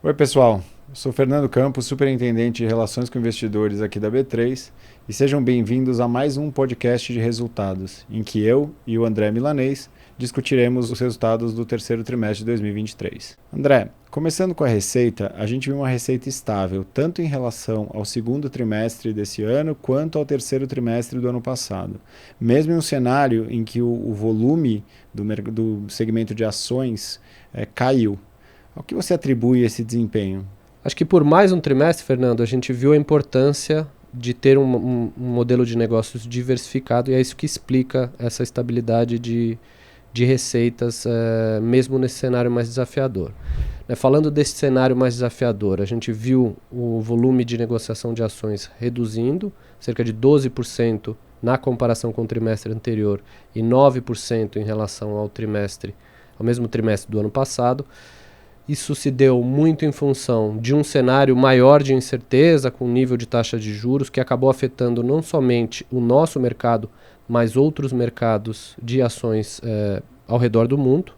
Oi, pessoal. Eu sou Fernando Campos, superintendente de Relações com Investidores aqui da B3, e sejam bem-vindos a mais um podcast de resultados, em que eu e o André Milanês discutiremos os resultados do terceiro trimestre de 2023. André, começando com a receita, a gente viu uma receita estável, tanto em relação ao segundo trimestre desse ano, quanto ao terceiro trimestre do ano passado. Mesmo em um cenário em que o volume do segmento de ações caiu. Ao que você atribui esse desempenho? Acho que por mais um trimestre, Fernando, a gente viu a importância de ter um modelo de negócios diversificado e é isso que explica essa estabilidade de receitas, mesmo nesse cenário mais desafiador. Falando desse cenário mais desafiador, a gente viu o volume de negociação de ações reduzindo, cerca de 12% na comparação com o trimestre anterior e 9% em relação ao mesmo trimestre do ano passado. Isso se deu muito em função de um cenário maior de incerteza com o nível de taxa de juros que acabou afetando não somente o nosso mercado, mas outros mercados de ações ao redor do mundo.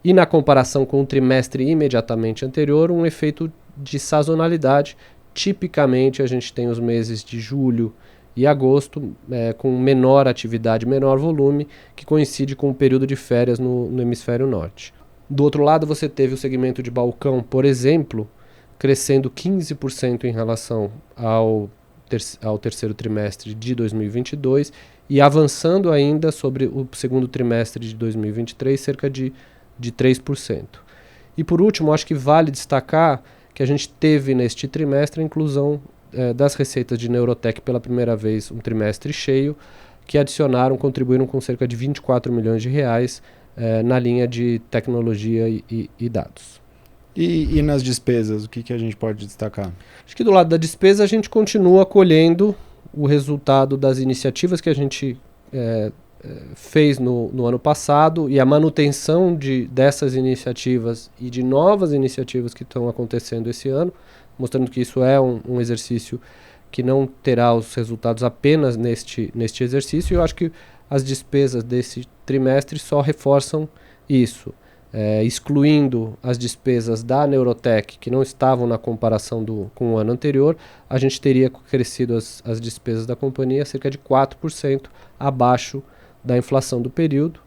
E na comparação com o trimestre imediatamente anterior, um efeito de sazonalidade. Tipicamente a gente tem os meses de julho e agosto com menor atividade, menor volume, que coincide com o período de férias no hemisfério norte. Do outro lado, você teve o segmento de balcão, por exemplo, crescendo 15% em relação ao terceiro trimestre de 2022 e avançando ainda sobre o segundo trimestre de 2023, cerca de 3%. E por último, acho que vale destacar que a gente teve neste trimestre a inclusão das receitas de Neurotech pela primeira vez, um trimestre cheio, que contribuíram com cerca de 24 milhões de reais na linha de tecnologia e dados. E nas despesas, o que a gente pode destacar? Acho que do lado da despesa a gente continua colhendo o resultado das iniciativas que a gente fez no ano passado e a manutenção dessas iniciativas e de novas iniciativas que estão acontecendo esse ano, mostrando que isso é um exercício que não terá os resultados apenas neste exercício. E eu acho que as despesas desse trimestre só reforçam isso, excluindo as despesas da Neurotech, que não estavam na comparação com o ano anterior, a gente teria crescido as despesas da companhia cerca de 4% abaixo da inflação do período.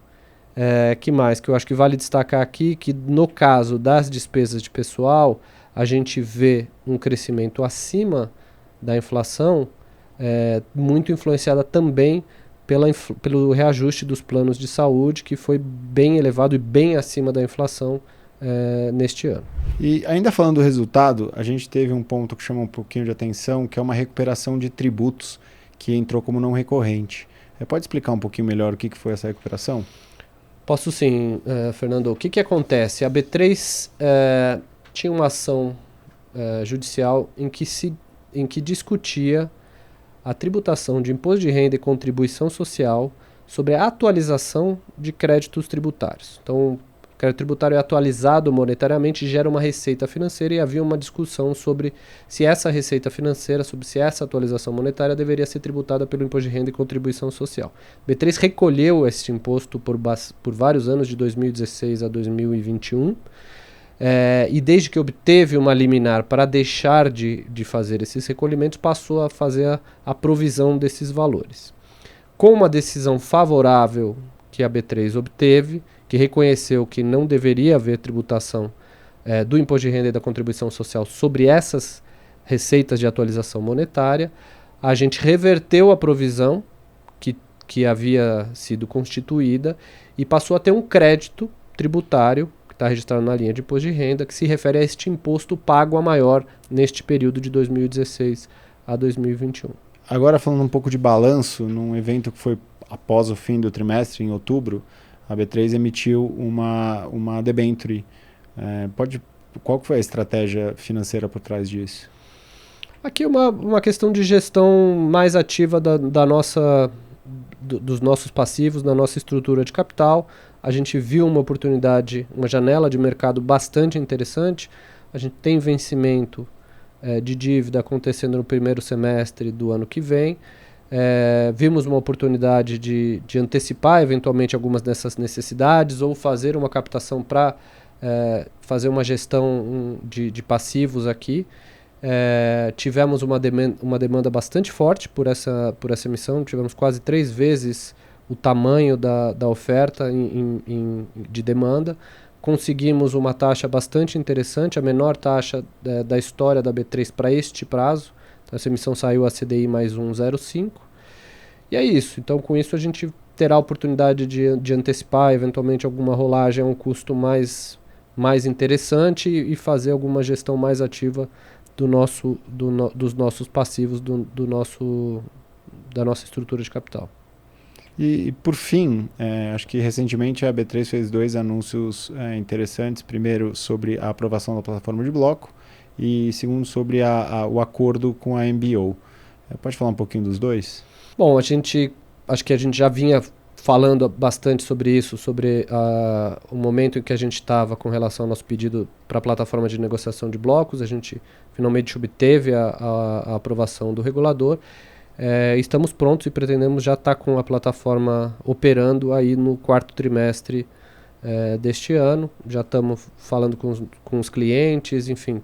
Que mais? Que eu acho que vale destacar aqui que no caso das despesas de pessoal, a gente vê um crescimento acima da inflação, muito influenciada também pelo reajuste dos planos de saúde, que foi bem elevado e bem acima da inflação neste ano. E ainda falando do resultado, a gente teve um ponto que chama um pouquinho de atenção, que é uma recuperação de tributos que entrou como não recorrente. Pode explicar um pouquinho melhor o que foi essa recuperação? Posso sim, Fernando. O que acontece? A B3 tinha uma ação judicial em que discutia a tributação de imposto de renda e contribuição social sobre a atualização de créditos tributários. Então, o crédito tributário é atualizado monetariamente e gera uma receita financeira e havia uma discussão sobre se essa receita financeira, sobre se essa atualização monetária deveria ser tributada pelo imposto de renda e contribuição social. B3 recolheu esse imposto por vários anos, de 2016 a 2021, e desde que obteve uma liminar para deixar de fazer esses recolhimentos, passou a fazer a provisão desses valores. Com uma decisão favorável que a B3 obteve, que reconheceu que não deveria haver tributação do imposto de renda e da contribuição social sobre essas receitas de atualização monetária, a gente reverteu a provisão que havia sido constituída e passou a ter um crédito tributário está registrado na linha de imposto de renda, que se refere a este imposto pago a maior neste período de 2016 a 2021. Agora falando um pouco de balanço, num evento que foi após o fim do trimestre, em outubro, a B3 emitiu uma debenture. Qual foi a estratégia financeira por trás disso? Aqui uma questão de gestão mais ativa dos nossos passivos, da nossa estrutura de capital. A gente viu uma oportunidade, uma janela de mercado bastante interessante. A gente tem vencimento de dívida acontecendo no primeiro semestre do ano que vem. Vimos uma oportunidade de antecipar eventualmente algumas dessas necessidades ou fazer uma captação para fazer uma gestão de passivos aqui. Tivemos uma demanda bastante forte por essa emissão, tivemos quase 3 vezes o tamanho da oferta de demanda. Conseguimos uma taxa bastante interessante, a menor taxa da história da B3 para este prazo. Então, essa emissão saiu a CDI mais 1,05. E é isso. Então, com isso, a gente terá a oportunidade de antecipar eventualmente alguma rolagem a um custo mais interessante e fazer alguma gestão mais ativa dos nossos passivos, da nossa estrutura de capital. E por fim, acho que recentemente a B3 fez 2 anúncios interessantes. Primeiro, sobre a aprovação da plataforma de bloco e segundo, sobre o acordo com a MBO. Pode falar um pouquinho dos dois? Bom, acho que a gente já vinha falando bastante sobre isso, sobre o momento em que a gente estava com relação ao nosso pedido para a plataforma de negociação de blocos. A gente finalmente obteve a aprovação do regulador. Estamos prontos e pretendemos já estar com a plataforma operando aí no 4º trimestre deste ano. Já estamos falando com os clientes, enfim,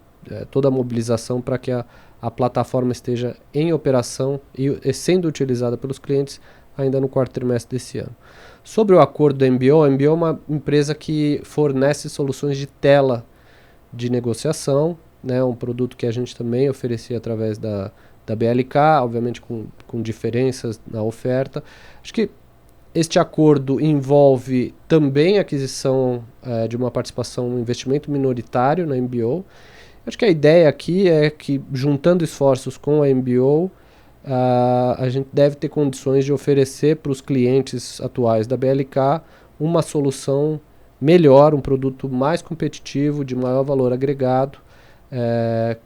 toda a mobilização para que a plataforma esteja em operação e sendo utilizada pelos clientes ainda no 4º trimestre desse ano. Sobre o acordo da MBO, a MBO é uma empresa que fornece soluções de tela de negociação, né, um produto que a gente também oferecia através da BLK, obviamente com diferenças na oferta. Acho que este acordo envolve também a aquisição de uma participação, um investimento minoritário na MBO. Acho que a ideia aqui é que, juntando esforços com a MBO, a gente deve ter condições de oferecer para os clientes atuais da BLK uma solução melhor, um produto mais competitivo, de maior valor agregado,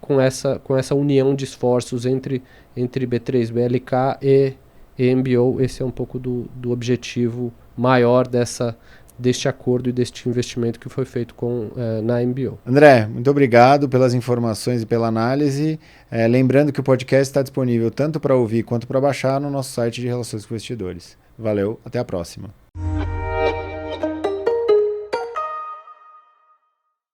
com essa união de esforços entre B3, BLK e MBO. Esse é um pouco do objetivo maior deste acordo e deste investimento que foi feito na MBO. André, muito obrigado pelas informações e pela análise. Lembrando que o podcast está disponível tanto para ouvir quanto para baixar no nosso site de Relações com Investidores. Valeu, até a próxima.